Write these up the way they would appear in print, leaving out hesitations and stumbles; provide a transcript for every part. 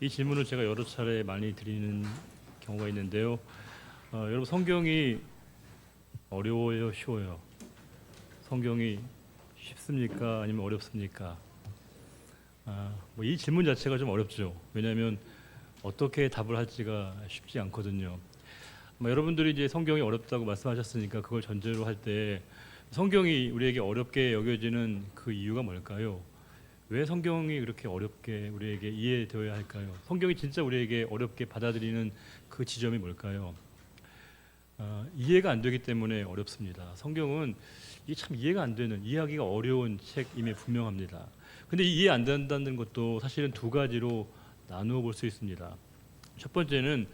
이 질문을 제가 여러 차례 많이 드리는 경우가 있는데요. 여러분, 성경이 어려워요, 쉬워요? 성경이 쉽습니까? 아니면 어렵습니까? 이 질문 자체가 좀 어렵죠. 왜냐하면 어떻게 답을 할지가 쉽지 않거든요. 여러분들이 이제 성경이 어렵다고 말씀하셨으니까 그걸 전제로 할 때 성경이 우리에게 어렵게 여겨지는 그 이유가 뭘까요? 왜 성경이 그렇게 어렵게 우리에게 이해되어야 할까요? 성경이 진짜 우리에게 어렵게 받아들이는 그 지점이 뭘까요? 이해가 안 되기 때문에 어렵습니다. 성경은 이게 참 이해가 안 되는, 이해하기가 어려운 책임에 분명합니다. 근데 이해 안 된다는 것도 사실은 두 가지로 나누어 볼 수 있습니다. 첫 번째는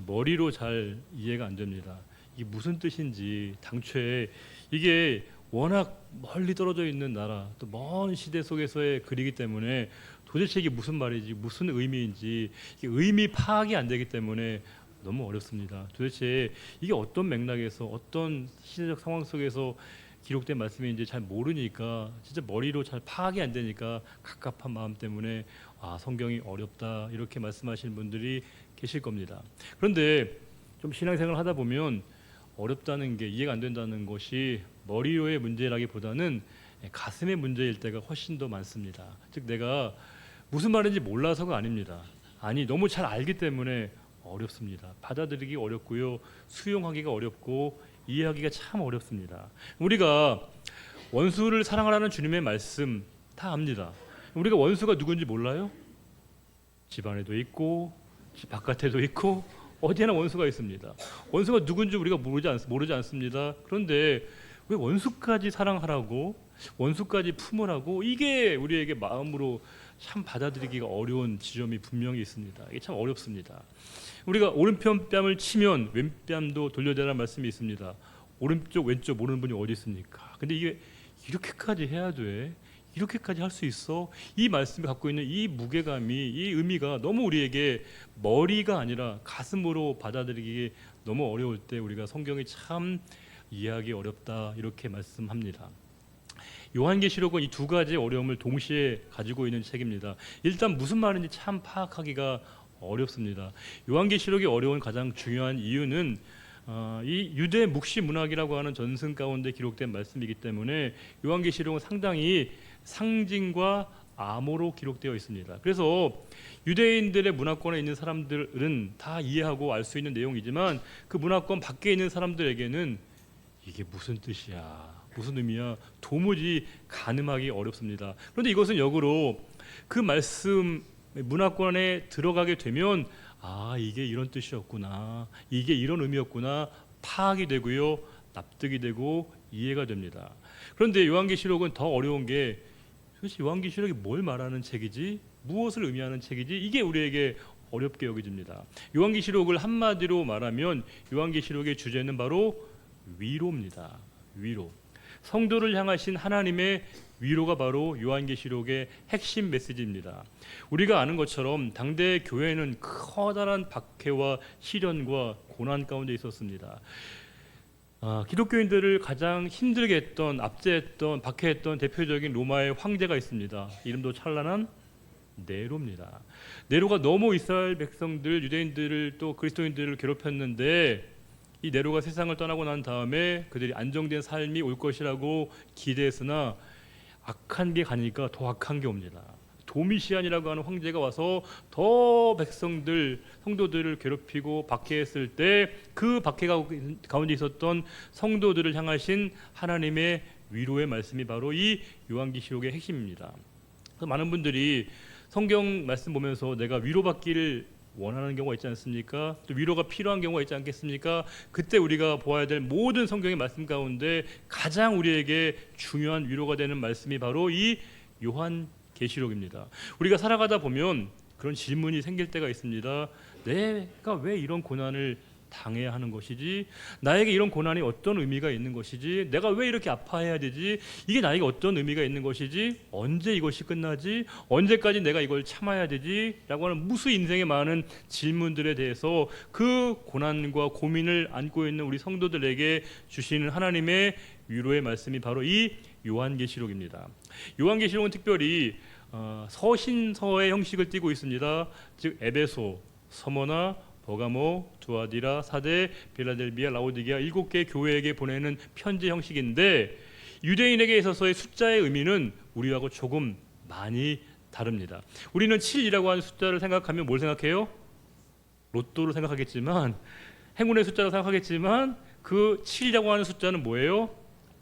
머리로 잘 이해가 안 됩니다. 이게 무슨 뜻인지, 당초에 이게 워낙 멀리 떨어져 있는 나라, 또 먼 시대 속에서의 글이기 때문에 도대체 이게 무슨 말이지, 무슨 의미인지 이게 의미 파악이 안 되기 때문에 너무 어렵습니다. 도대체 이게 어떤 맥락에서 어떤 시대적 상황 속에서 기록된 말씀인지 잘 모르니까, 진짜 머리로 잘 파악이 안 되니까 갑갑한 마음 때문에 성경이 어렵다 이렇게 말씀하시는 분들이 계실 겁니다. 그런데 좀 신앙생활을 하다 보면 어렵다는 게, 이해가 안 된다는 것이 머리로의 문제라기보다는 가슴의 문제일 때가 훨씬 더 많습니다. 즉, 내가 무슨 말인지 몰라서가 아닙니다. 아니, 너무 잘 알기 때문에 어렵습니다. 받아들이기 어렵고요, 수용하기가 어렵고 이해하기가 참 어렵습니다. 우리가 원수를 사랑하라는 주님의 말씀 다 압니다. 우리가 원수가 누군지 몰라요? 집 안에도 있고 집 바깥에도 있고 어디에나 원수가 있습니다. 원수가 누군지 우리가 모르지 않습니다. 그런데 왜 원수까지 사랑하라고, 원수까지 품으라고, 이게 우리에게 마음으로 참 받아들이기가 어려운 지점이 분명히 있습니다. 이게 참 어렵습니다. 우리가 오른편 뺨을 치면 왼뺨도 돌려대라는 말씀이 있습니다. 오른쪽 왼쪽 모르는 분이 어디 있습니까? 근데 이게 이렇게까지 해야 돼? 이렇게까지 할 수 있어? 이 말씀이 갖고 있는 이 무게감이, 이 의미가 너무 우리에게 머리가 아니라 가슴으로 받아들이기 너무 어려울 때 우리가 성경이 참 이해하기 어렵다 이렇게 말씀합니다. 요한계시록은 이 두 가지의 어려움을 동시에 가지고 있는 책입니다. 일단 무슨 말인지 참 파악하기가 어렵습니다. 요한계시록이 어려운 가장 중요한 이유는 이 유대 묵시 문학이라고 하는 전승 가운데 기록된 말씀이기 때문에 요한계시록은 상당히 상징과 암호로 기록되어 있습니다. 그래서 유대인들의 문화권에 있는 사람들은 다 이해하고 알 수 있는 내용이지만 그 문화권 밖에 있는 사람들에게는 이게 무슨 뜻이야, 무슨 의미야, 도무지 가늠하기 어렵습니다. 그런데 이것은 역으로 그 말씀 문화권에 들어가게 되면 이게 이런 뜻이었구나, 이게 이런 의미였구나 파악이 되고요, 납득이 되고 이해가 됩니다. 그런데 요한계시록은 더 어려운 게, 도대체 요한계시록이 뭘 말하는 책이지, 무엇을 의미하는 책이지, 이게 우리에게 어렵게 여겨집니다. 요한계시록을 한마디로 말하면 요한계시록의 주제는 바로 위로입니다. 위로. 성도를 향하신 하나님의 위로가 바로 요한계시록의 핵심 메시지입니다. 우리가 아는 것처럼 당대 교회는 커다란 박해와 시련과 고난 가운데 있었습니다. 기독교인들을 가장 힘들게 했던, 압제했던, 박해했던 대표적인 로마의 황제가 있습니다. 이름도 찬란한 네로입니다. 네로가 너무 이스라엘 백성들, 유대인들을 또 그리스도인들을 괴롭혔는데, 이 네로가 세상을 떠나고 난 다음에 그들이 안정된 삶이 올 것이라고 기대했으나 악한 게 가니까 더 악한 게 옵니다. 도미시안이라고 하는 황제가 와서 더 백성들, 성도들을 괴롭히고 박해했을 때 그 박해 가운데 있었던 성도들을 향하신 하나님의 위로의 말씀이 바로 이 요한계시록의 핵심입니다. 많은 분들이 성경 말씀 보면서 내가 위로받기를 원하는 경우가 있지 않습니까? 또 위로가 필요한 경우가 있지 않겠습니까? 그때 우리가 보아야 될 모든 성경의 말씀 가운데 가장 우리에게 중요한 위로가 되는 말씀이 바로 이 요한계시록입니다. 우리가 살아가다 보면 그런 질문이 생길 때가 있습니다. 내가 왜 이런 고난을 당해야 하는 것이지? 나에게 이런 고난이 어떤 의미가 있는 것이지? 내가 왜 이렇게 아파해야 되지? 이게 나에게 어떤 의미가 있는 것이지? 언제 이것이 끝나지? 언제까지 내가 이걸 참아야 되지? 라고 하는 무수 인생의 많은 질문들에 대해서 그 고난과 고민을 안고 있는 우리 성도들에게 주시는 하나님의 위로의 말씀이 바로 이 요한계시록입니다. 요한계시록은 특별히 서신서의 형식을 띠고 있습니다. 즉 에베소, 서머나, 버가모, 두아디라, 사데, 빌라델비아, 라오디게아 7개의 교회에게 보내는 편지 형식인데 유대인에게 있어서의 숫자의 의미는 우리하고 조금 많이 다릅니다. 우리는 7이라고 하는 숫자를 생각하면 뭘 생각해요? 로또를 생각하겠지만, 행운의 숫자로 생각하겠지만 그 7이라고 하는 숫자는 뭐예요?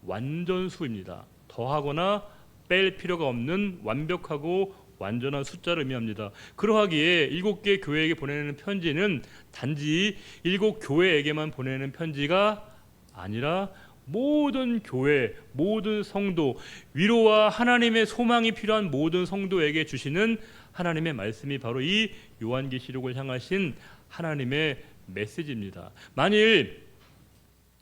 완전수입니다. 더하거나 뺄 필요가 없는 완벽하고 완전한 숫자를 의미합니다. 그러하기에 7개 교회에게 보내는 편지는 단지 7교회에게만 보내는 편지가 아니라 모든 교회, 모든 성도, 위로와 하나님의 소망이 필요한 모든 성도에게 주시는 하나님의 말씀이 바로 이 요한계시록을 향하신 하나님의 메시지입니다. 만일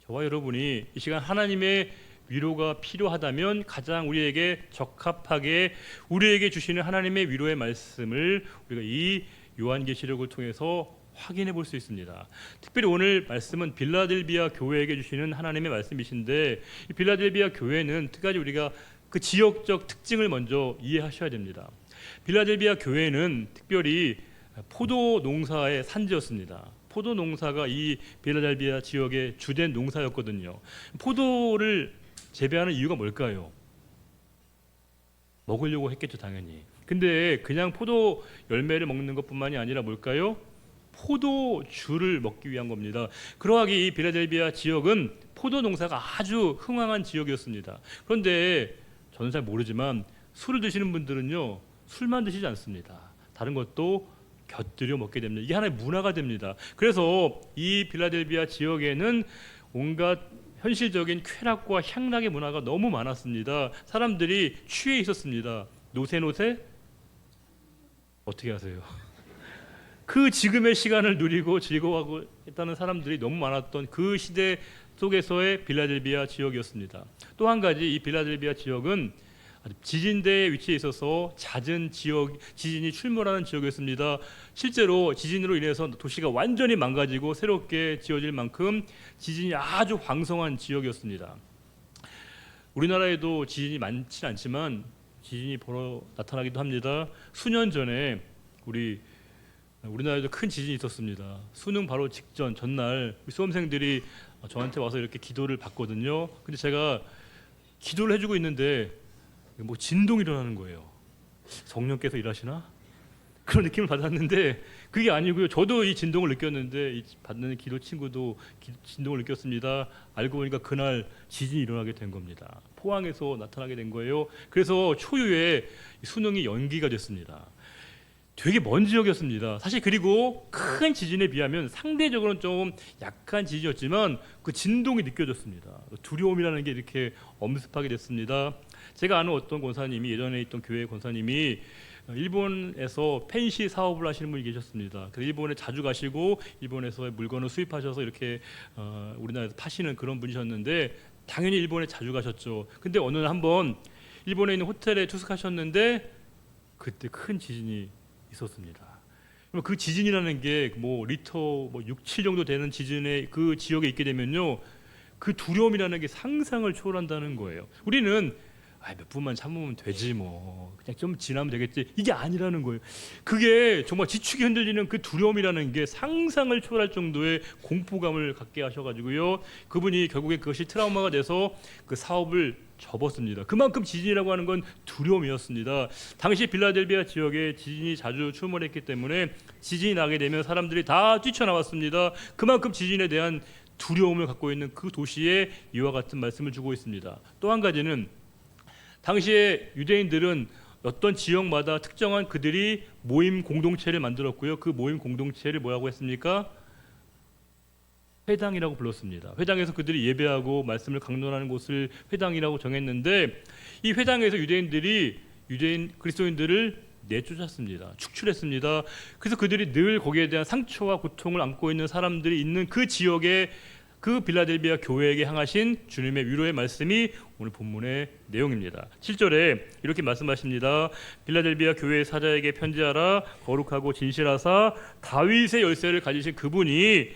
저와 여러분이 이 시간 하나님의 위로가 필요하다면 가장 우리에게 적합하게 우리에게 주시는 하나님의 위로의 말씀을 우리가 이 요한계시록을 통해서 확인해 볼 수 있습니다. 특별히 오늘 말씀은 빌라델비아 교회에게 주시는 하나님의 말씀이신데 이 빌라델비아 교회는 특별히 우리가 그 지역적 특징을 먼저 이해하셔야 됩니다. 빌라델비아 교회는 특별히 포도 농사의 산지였습니다. 포도 농사가 이 빌라델비아 지역의 주된 농사였거든요. 포도를 재배하는 이유가 뭘까요? 먹으려고 했겠죠, 당연히. 근데 그냥 포도 열매를 먹는 것뿐만이 아니라 뭘까요? 포도주를 먹기 위한 겁니다. 그러하기 이 빌라델비아 지역은 포도 농사가 아주 흥황한 지역이었습니다. 그런데 저는 잘 모르지만 술을 드시는 분들은요, 술만 드시지 않습니다. 다른 것도 곁들여 먹게 됩니다. 이게 하나의 문화가 됩니다. 그래서 이 빌라델비아 지역에는 온갖 현실적인 쾌락과 향락의 문화가 너무 많았습니다. 사람들이 취해 있었습니다. 노세 어떻게 하세요? 그 지금의 시간을 누리고 즐거워하고 있다는 사람들이 너무 많았던 그 시대 속에서의 빌라델비아 지역이었습니다. 또 한 가지 이 빌라델비아 지역은 지진대에 위치해 있어서 잦은 지진이 출몰하는 지역이었습니다. 실제로 지진으로 인해서 도시가 완전히 망가지고 새롭게 지어질 만큼 지진이 아주 황성한 지역이었습니다. 우리나라에도 지진이 많지는 않지만 지진이 보러 나타나기도 합니다. 수년 전에 우리나라에도 큰 지진이 있었습니다. 수능 바로 직전 전날 수험생들이 저한테 와서 이렇게 기도를 받거든요. 근데 제가 기도를 해주고 있는데 뭐 진동이 일어나는 거예요. 성령께서 일하시나? 그런 느낌을 받았는데 그게 아니고요. 저도 이 진동을 느꼈는데 이 받는 기도 친구도 진동을 느꼈습니다. 알고 보니까 그날 지진이 일어나게 된 겁니다. 포항에서 나타나게 된 거예요. 그래서 초유에 수능이 연기가 됐습니다. 되게 먼 지역이었습니다. 사실 그리고 큰 지진에 비하면 상대적으로는 좀 약한 지진이었지만 그 진동이 느껴졌습니다. 두려움이라는 게 이렇게 엄습하게 됐습니다. 제가 아는 어떤 권사님이 예전에 있던 교회 권사님이 일본에서 펜시 사업을 하시는 분이 계셨습니다. 그래서 일본에 자주 가시고 일본에서 물건을 수입하셔서 이렇게 우리나라에서 파시는 그런 분이셨는데 당연히 일본에 자주 가셨죠. 근데 어느 날 한번 일본에 있는 호텔에 투숙하셨는데 그때 큰 지진이 있었습니다. 그 지진이라는 게 뭐 리터 6, 7 정도 되는 지진의 그 지역에 있게 되면요, 그 두려움이라는 게 상상을 초월한다는 거예요. 우리는 몇 분만 참으면 되지 뭐 그냥 좀 지나면 되겠지, 이게 아니라는 거예요. 그게 정말 지축이 흔들리는 그 두려움이라는 게 상상을 초월할 정도의 공포감을 갖게 하셔가지고요, 그분이 결국에 그것이 트라우마가 돼서 그 사업을 접었습니다. 그만큼 지진이라고 하는 건 두려움이었습니다. 당시 빌라델비아 지역에 지진이 자주 출몰했기 때문에 지진이 나게 되면 사람들이 다 뛰쳐나왔습니다. 그만큼 지진에 대한 두려움을 갖고 있는 그 도시에 이와 같은 말씀을 주고 있습니다. 또 한 가지는 당시에 유대인들은 어떤 지역마다 특정한 그들이 모임 공동체를 만들었고요. 그 모임 공동체를 뭐라고 했습니까? 회당이라고 불렀습니다. 회당에서 그들이 예배하고 말씀을 강론하는 곳을 회당이라고 정했는데 이 회당에서 유대인 그리스도인들을 내쫓았습니다. 축출했습니다. 그래서 그들이 늘 거기에 대한 상처와 고통을 안고 있는 사람들이 있는 그 지역에 그 빌라델비아 교회에게 향하신 주님의 위로의 말씀이 오늘 본문의 내용입니다. 7절에 이렇게 말씀하십니다. 빌라델비아 교회의 사자에게 편지하라. 거룩하고 진실하사 다윗의 열쇠를 가지신 그분이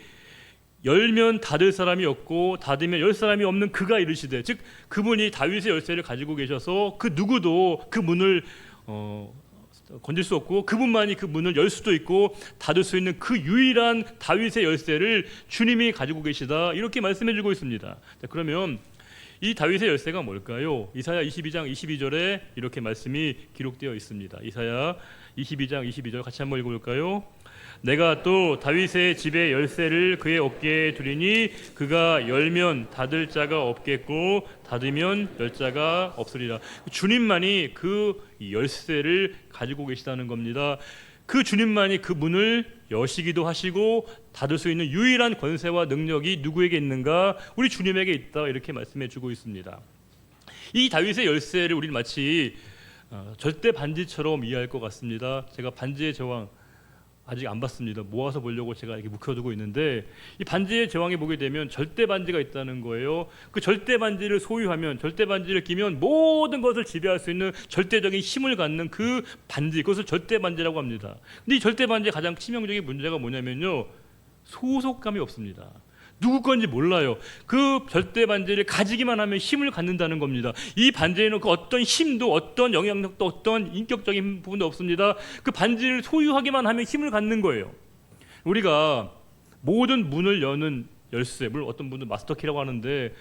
열면 닫을 사람이 없고 닫으면 열 사람이 없는 그가 이르시되, 즉 그분이 다윗의 열쇠를 가지고 계셔서 그 누구도 그 문을 건질 수 없고 그분만이 그 문을 열 수도 있고 닫을 수 있는 그 유일한 다윗의 열쇠를 주님이 가지고 계시다, 이렇게 말씀해 주고 있습니다. 자, 그러면 이 다윗의 열쇠가 뭘까요? 이사야 22장 22절에 이렇게 말씀이 기록되어 있습니다. 이사야 22장 22절 같이 한번 읽어볼까요? 내가 또 다윗의 집의 열쇠를 그의 어깨에 두리니 그가 열면 닫을 자가 없겠고 닫으면 열 자가 없으리라. 주님만이 그 열쇠를 가지고 계시다는 겁니다. 그 주님만이 그 문을 여시기도 하시고 닫을 수 있는 유일한 권세와 능력이 누구에게 있는가? 우리 주님에게 있다, 이렇게 말씀해 주고 있습니다. 이 다윗의 열쇠를 우리는 마치 절대 반지처럼 이해할 것 같습니다. 제가 반지의 제왕 아직 안 봤습니다. 모아서 보려고 제가 이렇게 묵혀두고 있는데, 이 반지의 제왕에 보게 되면 절대 반지가 있다는 거예요. 그 절대 반지를 소유하면, 절대 반지를 끼면 모든 것을 지배할 수 있는 절대적인 힘을 갖는 그 반지, 그것을 절대 반지라고 합니다. 근데 이 절대 반지의 가장 치명적인 문제가 뭐냐면요, 소속감이 없습니다. 누구 건지 몰라요. 그 절대 반지를 가지기만 하면 힘을 갖는다는 겁니다. 이 반지에는 그 어떤 힘도, 어떤 영향력도, 어떤 인격적인 부분도 없습니다. 그 반지를 소유하기만 하면 힘을 갖는 거예요. 우리가 모든 문을 여는 열쇠, 물론 어떤 분들 마스터키라고 하는데,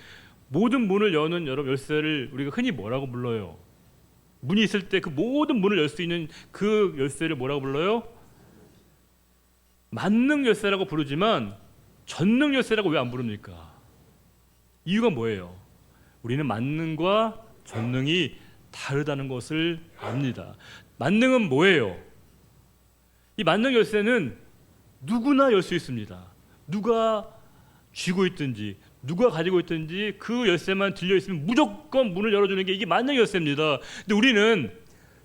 모든 문을 여는 여러 열쇠를 우리가 흔히 뭐라고 불러요? 문이 있을 때 그 모든 문을 열 수 있는 그 열쇠를 뭐라고 불러요? 만능 열쇠라고 부르지만 전능 열쇠라고 왜 안 부릅니까? 이유가 뭐예요? 우리는 만능과 전능이 다르다는 것을 압니다. 만능은 뭐예요? 이 만능 열쇠는 누구나 열 수 있습니다. 누가 쥐고 있든지 누가 가지고 있든지 그 열쇠만 들려 있으면 무조건 문을 열어주는 게 이게 만능 열쇠입니다. 근데 우리는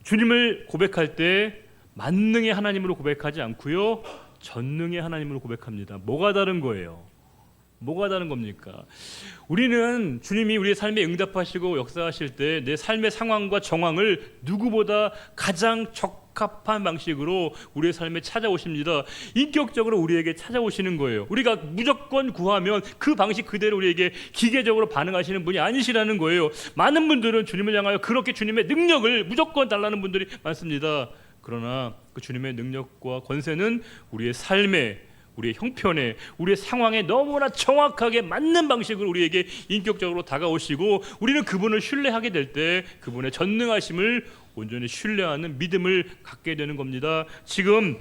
주님을 고백할 때 만능의 하나님으로 고백하지 않고요, 전능의 하나님으로 고백합니다. 뭐가 다른 거예요? 뭐가 다른 겁니까? 우리는 주님이 우리의 삶에 응답하시고 역사하실 때 내 삶의 상황과 정황을 누구보다 가장 적합한 방식으로 우리의 삶에 찾아오십니다. 인격적으로 우리에게 찾아오시는 거예요. 우리가 무조건 구하면 그 방식 그대로 우리에게 기계적으로 반응하시는 분이 아니시라는 거예요. 많은 분들은 주님을 향하여 그렇게 주님의 능력을 무조건 달라는 분들이 많습니다. 그러나 그 주님의 능력과 권세는 우리의 삶에, 우리의 형편에, 우리의 상황에 너무나 정확하게 맞는 방식으로 우리에게 인격적으로 다가오시고, 우리는 그분을 신뢰하게 될 때 그분의 전능하심을 온전히 신뢰하는 믿음을 갖게 되는 겁니다. 지금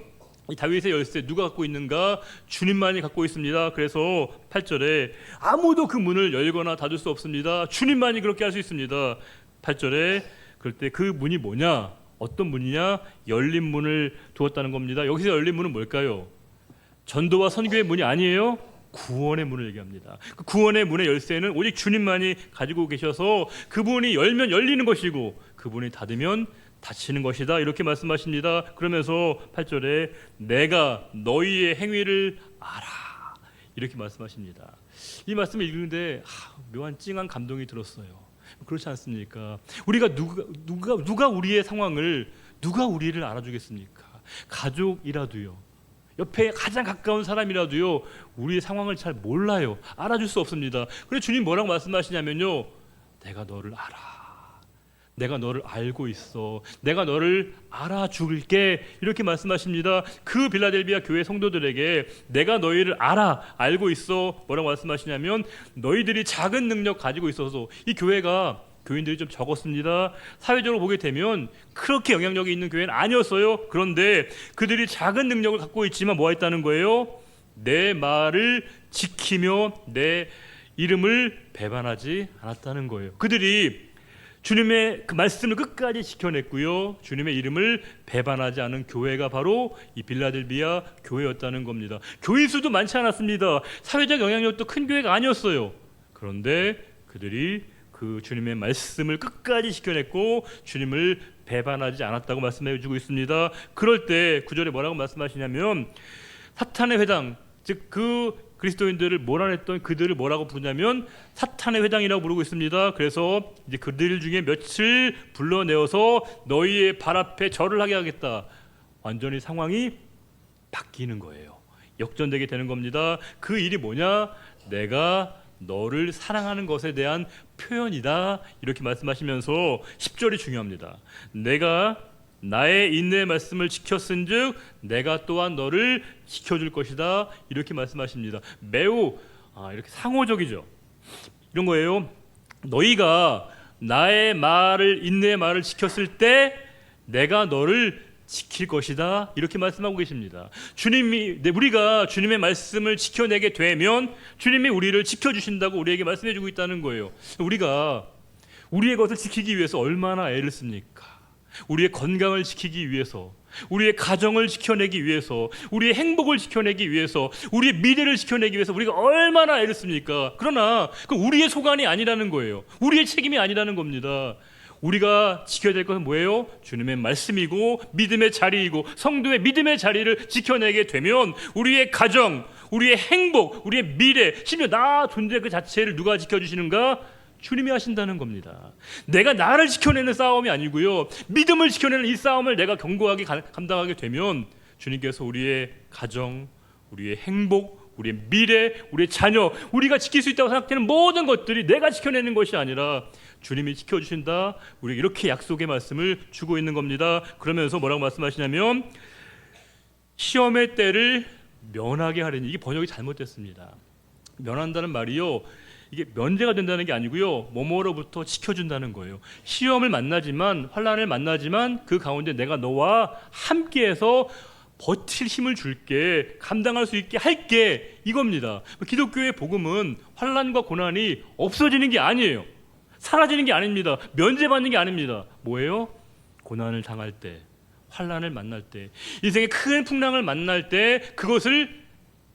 이 다윗의 열쇠 누가 갖고 있는가? 주님만이 갖고 있습니다. 그래서 8절에 아무도 그 문을 열거나 닫을 수 없습니다. 주님만이 그렇게 할 수 있습니다. 8절에 그럴 때 그 문이 뭐냐? 어떤 문이냐? 열린 문을 두었다는 겁니다. 여기서 열린 문은 뭘까요? 전도와 선교의 문이 아니에요. 구원의 문을 얘기합니다. 그 구원의 문의 열쇠는 오직 주님만이 가지고 계셔서 그분이 열면 열리는 것이고 그분이 닫으면 닫히는 것이다, 이렇게 말씀하십니다. 그러면서 8절에 내가 너희의 행위를 알아, 이렇게 말씀하십니다. 이 말씀을 읽는데 묘한 찡한 감동이 들었어요. 그렇지 않습니까? 우리가 누가 우리의 상황을, 누가 우리를 알아주겠습니까? 가족이라도요, 옆에 가장 가까운 사람이라도요, 우리의 상황을 잘 몰라요. 알아줄 수 없습니다. 그래서 주님 뭐라고 말씀하시냐면요, 내가 너를 알아. 내가 너를 알고 있어. 내가 너를 알아줄게, 이렇게 말씀하십니다. 그 빌라델비아 교회 성도들에게 내가 너희를 알고 있어, 뭐라고 말씀하시냐면 너희들이 작은 능력 가지고 있어서, 이 교회가 교인들이 좀 적었습니다. 사회적으로 보게 되면 그렇게 영향력이 있는 교회는 아니었어요. 그런데 그들이 작은 능력을 갖고 있지만 뭐 했다는 거예요? 내 말을 지키며 내 이름을 배반하지 않았다는 거예요. 그들이 주님의 그 말씀을 끝까지 지켜냈고요, 주님의 이름을 배반하지 않은 교회가 바로 이 빌라델비아 교회였다는 겁니다. 교인 수도 많지 않았습니다. 사회적 영향력도 큰 교회가 아니었어요. 그런데 그들이 그 주님의 말씀을 끝까지 지켜냈고 주님을 배반하지 않았다고 말씀해 주고 있습니다. 그럴 때 9절에 뭐라고 말씀하시냐면, 사탄의 회당, 즉 그 그리스도인들을 몰아냈던 그들을 뭐라고 부르냐면 사탄의 회당이라고 부르고 있습니다. 그래서 이제 그들 중에 며칠 불러내어서 너희의 발 앞에 절을 하게 하겠다. 완전히 상황이 바뀌는 거예요. 역전되게 되는 겁니다. 그 일이 뭐냐? 내가 너를 사랑하는 것에 대한 표현이다, 이렇게 말씀하시면서 10절이 중요합니다. 내가 나의 인내의 말씀을 지켰은즉 내가 또한 너를 지켜줄 것이다. 이렇게 말씀하십니다. 매우 이렇게 상호적이죠. 이런 거예요. 너희가 나의 말을, 인내의 말을 지켰을 때 내가 너를 지킬 것이다. 이렇게 말씀하고 계십니다. 우리가 주님의 말씀을 지켜내게 되면 주님이 우리를 지켜주신다고 우리에게 말씀해주고 있다는 거예요. 우리가 우리의 것을 지키기 위해서 얼마나 애를 씁니까? 우리의 건강을 지키기 위해서, 우리의 가정을 지켜내기 위해서, 우리의 행복을 지켜내기 위해서, 우리의 미래를 지켜내기 위해서 우리가 얼마나 애를 씁니까? 그러나 그 우리의 소관이 아니라는 거예요. 우리의 책임이 아니라는 겁니다. 우리가 지켜야 될 것은 뭐예요? 주님의 말씀이고 믿음의 자리이고 성도의 믿음의 자리를 지켜내게 되면 우리의 가정, 우리의 행복, 우리의 미래, 심지어 나 존재 그 자체를 누가 지켜주시는가? 주님이 하신다는 겁니다. 내가 나를 지켜내는 싸움이 아니고요, 믿음을 지켜내는 이 싸움을 내가 견고하게 감당하게 되면 주님께서 우리의 가정, 우리의 행복, 우리의 미래, 우리의 자녀, 우리가 지킬 수 있다고 생각되는 모든 것들이 내가 지켜내는 것이 아니라 주님이 지켜주신다. 우리에게 이렇게 약속의 말씀을 주고 있는 겁니다. 그러면서 뭐라고 말씀하시냐면 시험의 때를 면하게 하려니, 이게 번역이 잘못됐습니다. 면한다는 말이요, 이게 면제가 된다는 게 아니고요, 뭐뭐로부터 지켜준다는 거예요. 시험을 만나지만, 환난을 만나지만 그 가운데 내가 너와 함께해서 버틸 힘을 줄게, 감당할 수 있게 할게, 이겁니다. 기독교의 복음은 환난과 고난이 없어지는 게 아니에요. 사라지는 게 아닙니다. 면제받는 게 아닙니다. 뭐예요? 고난을 당할 때, 환난을 만날 때, 인생의 큰 풍랑을 만날 때 그것을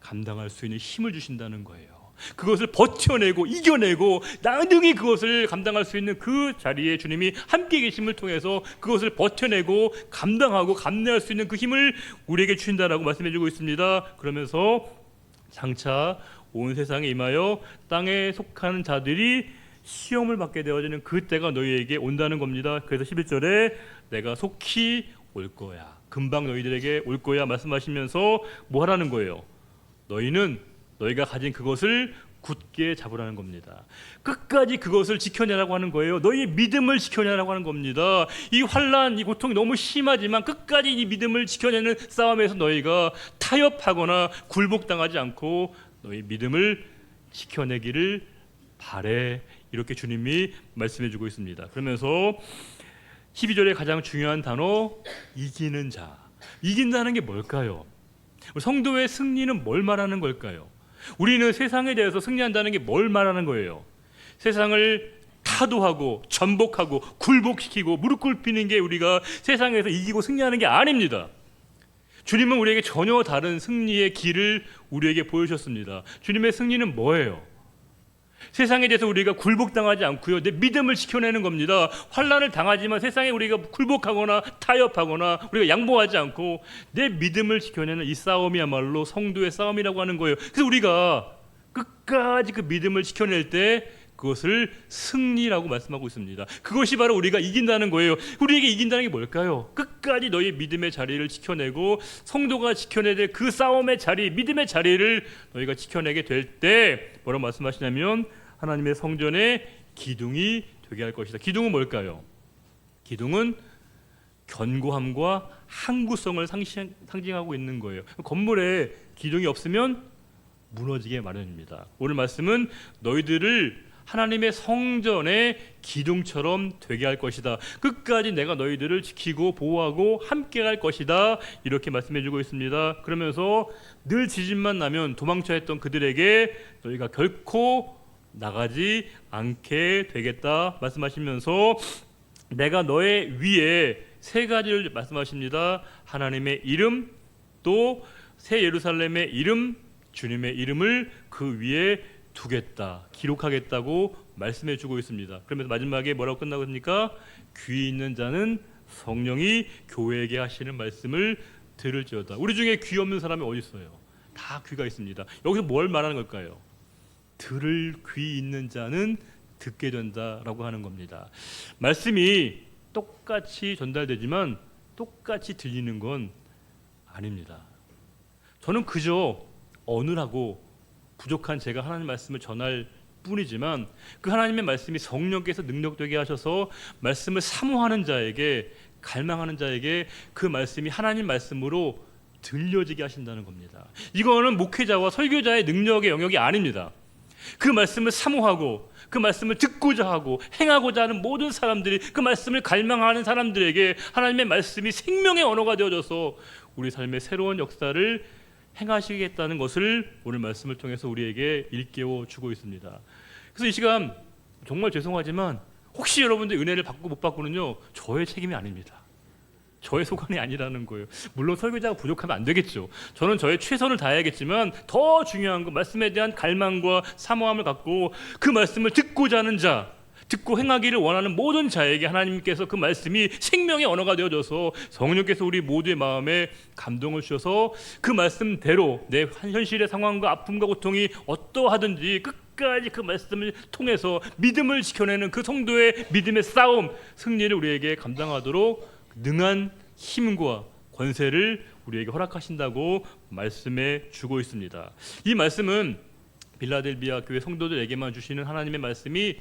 감당할 수 있는 힘을 주신다는 거예요. 그것을 버텨내고 이겨내고 나중에 그것을 감당할 수 있는 그 자리에 주님이 함께 계심을 통해서 그것을 버텨내고 감당하고 감내할 수 있는 그 힘을 우리에게 주신다라고 말씀해 주고 있습니다. 그러면서 장차 온 세상에 임하여 땅에 속하는 자들이 시험을 받게 되어지는 그때가 너희에게 온다는 겁니다. 그래서 11절에 내가 속히 올 거야, 금방 너희들에게 올 거야 말씀하시면서 뭐 하라는 거예요? 너희가 가진 그것을 굳게 잡으라는 겁니다. 끝까지 그것을 지켜내라고 하는 거예요. 너희의 믿음을 지켜내라고 하는 겁니다. 이 환난, 이 고통이 너무 심하지만 끝까지 이 믿음을 지켜내는 싸움에서 너희가 타협하거나 굴복당하지 않고 너희 믿음을 지켜내기를 바래. 이렇게 주님이 말씀해 주고 있습니다. 그러면서 12절의 가장 중요한 단어, 이기는 자. 이긴다는 게 뭘까요? 성도의 승리는 뭘 말하는 걸까요? 우리는 세상에 대해서 승리한다는 게 뭘 말하는 거예요? 세상을 타도하고 전복하고 굴복시키고 무릎 꿇히는 게 우리가 세상에서 이기고 승리하는 게 아닙니다. 주님은 우리에게 전혀 다른 승리의 길을 우리에게 보여주셨습니다. 주님의 승리는 뭐예요? 세상에 대해서 우리가 굴복당하지 않고요, 내 믿음을 지켜내는 겁니다. 환난을 당하지만 세상에 우리가 굴복하거나 타협하거나 우리가 양보하지 않고 내 믿음을 지켜내는 이 싸움이야말로 성도의 싸움이라고 하는 거예요. 그래서 우리가 끝까지 그 믿음을 지켜낼 때 그것을 승리라고 말씀하고 있습니다. 그것이 바로 우리가 이긴다는 거예요. 우리에게 이긴다는 게 뭘까요? 끝까지 너희 믿음의 자리를 지켜내고 성도가 지켜내야 될 그 싸움의 자리, 믿음의 자리를 너희가 지켜내게 될 때 뭐라고 말씀하시냐면 하나님의 성전에 기둥이 되게 할 것이다. 기둥은 뭘까요? 기둥은 견고함과 항구성을 상징하고 있는 거예요. 건물에 기둥이 없으면 무너지게 마련입니다. 오늘 말씀은 너희들을 하나님의 성전의 기둥처럼 되게 할 것이다. 끝까지 내가 너희들을 지키고 보호하고 함께 할 것이다. 이렇게 말씀해 주고 있습니다. 그러면서 늘 지진만 나면 도망쳐 했던 그들에게 너희가 결코 나가지 않게 되겠다 말씀하시면서 내가 너의 위에 세 가지를 말씀하십니다. 하나님의 이름, 또 새 예루살렘의 이름, 주님의 이름을 그 위에 두겠다, 기록하겠다고 말씀해 주고 있습니다. 그러면서 마지막에 뭐라고 끝나고 있습니까? 귀 있는 자는 성령이 교회에게 하시는 말씀을 들을지어다. 우리 중에 귀 없는 사람이 어디 있어요? 다 귀가 있습니다. 여기서 뭘 말하는 걸까요? 들을 귀 있는 자는 듣게 된다라고 하는 겁니다. 말씀이 똑같이 전달되지만 똑같이 들리는 건 아닙니다. 저는 그저 어눌하고 부족한 제가 하나님 말씀을 전할 뿐이지만 그 하나님의 말씀이 성령께서 능력되게 하셔서 말씀을 사모하는 자에게 갈망하는 자에게 그 말씀이 하나님 말씀으로 들려지게 하신다는 겁니다. 이거는 목회자와 설교자의 능력의 영역이 아닙니다. 그 말씀을 사모하고 그 말씀을 듣고자 하고 행하고자 하는 모든 사람들이, 그 말씀을 갈망하는 사람들에게 하나님의 말씀이 생명의 언어가 되어져서 우리 삶의 새로운 역사를 행하시겠다는 것을 오늘 말씀을 통해서 우리에게 일깨워 주고 있습니다. 그래서 이 시간 정말 죄송하지만 혹시 여러분들 은혜를 받고 못 받고는요, 저의 책임이 아닙니다. 저의 소관이 아니라는 거예요. 물론 설교자가 부족하면 안 되겠죠. 저는 저의 최선을 다해야겠지만 더 중요한 건 말씀에 대한 갈망과 사모함을 갖고 그 말씀을 듣고자 하는 자, 듣고 행하기를 원하는 모든 자에게 하나님께서 그 말씀이 생명의 언어가 되어져서 성령께서 우리 모두의 마음에 감동을 주셔서 그 말씀대로 내 현실의 상황과 아픔과 고통이 어떠하든지 끝까지 그 말씀을 통해서 믿음을 지켜내는 그 성도의 믿음의 싸움, 승리를 우리에게 감당하도록 능한 힘과 권세를 우리에게 허락하신다고 말씀해 주고 있습니다. 이 말씀은 빌라델비아 교회 성도들에게만 주시는 하나님의 말씀이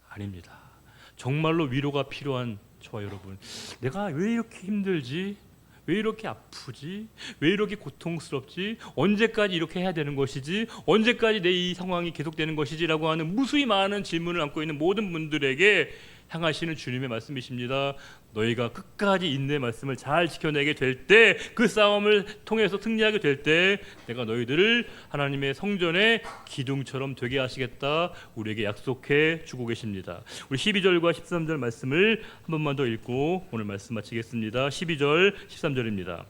아닙니다. 정말로 위로가 필요한 저와 여러분, 내가 왜 이렇게 힘들지? 왜 이렇게 아프지? 왜 이렇게 고통스럽지? 언제까지 이렇게 해야 되는 것이지? 언제까지 내 이 상황이 계속되는 것이지? 라고 하는 무수히 많은 질문을 안고 있는 모든 분들에게 향하시는 주님의 말씀이십니다. 너희가 끝까지 인내의 말씀을 잘 지켜내게 될 때, 그 싸움을 통해서 승리하게 될 때 내가 너희들을 하나님의 성전의 기둥처럼 되게 하시겠다 우리에게 약속해 주고 계십니다. 우리 12절과 13절 말씀을 한 번만 더 읽고 오늘 말씀 마치겠습니다. 12절 13절입니다.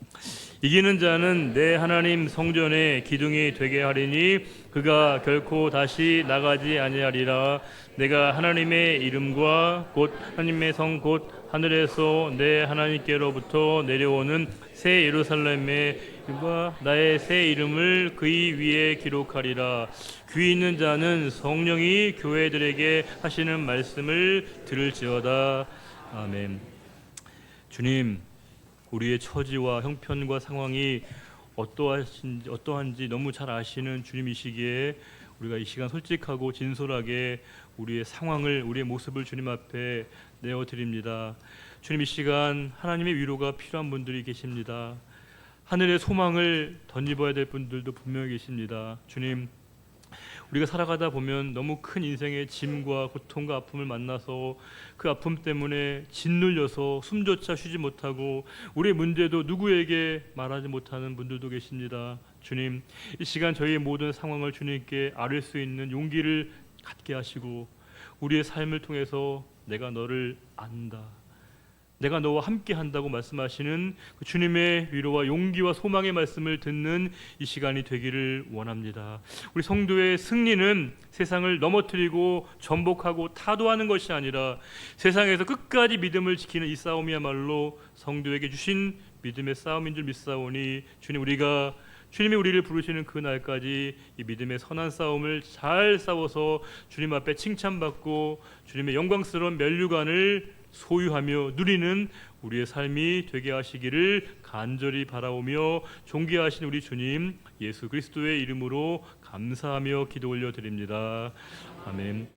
이기는 자는 내 하나님 성전의 기둥이 되게 하리니 그가 결코 다시 나가지 아니하리라. 내가 하나님의 이름과 곧 하나님의 성 곧 하늘에서 내 하나님께로부터 내려오는 새 예루살렘의 나의 새 이름을 그의 위에 기록하리라. 귀 있는 자는 성령이 교회들에게 하시는 말씀을 들을지어다. 아멘. 주님, 우리의 처지와 형편과 상황이 어떠한지 너무 잘 아시는 주님이시기에 우리가 이 시간 솔직하고 진솔하게 우리의 상황을, 우리의 모습을 주님 앞에 내어드립니다. 주님, 이 시간 하나님의 위로가 필요한 분들이 계십니다. 하늘의 소망을 덧입어야 될 분들도 분명히 계십니다. 주님, 우리가 살아가다 보면 너무 큰 인생의 짐과 고통과 아픔을 만나서 그 아픔 때문에 짓눌려서 숨조차 쉬지 못하고 우리의 문제도 누구에게 말하지 못하는 분들도 계십니다. 주님, 이 시간 저희의 모든 상황을 주님께 아뢰 수 있는 용기를 갖게 하시고 우리의 삶을 통해서 내가 너를 안다, 내가 너와 함께 한다고 말씀하시는 그 주님의 위로와 용기와 소망의 말씀을 듣는 이 시간이 되기를 원합니다. 우리 성도의 승리는 세상을 넘어뜨리고 전복하고 타도하는 것이 아니라 세상에서 끝까지 믿음을 지키는 이 싸움이야말로 성도에게 주신 믿음의 싸움인 줄 믿사오니 주님이 우리를 부르시는 그 날까지 이 믿음의 선한 싸움을 잘 싸워서 주님 앞에 칭찬받고 주님의 영광스러운 면류관을 소유하며 누리는 우리의 삶이 되게 하시기를 간절히 바라오며 존귀하신 우리 주님 예수 그리스도의 이름으로 감사하며 기도 올려드립니다. 아멘.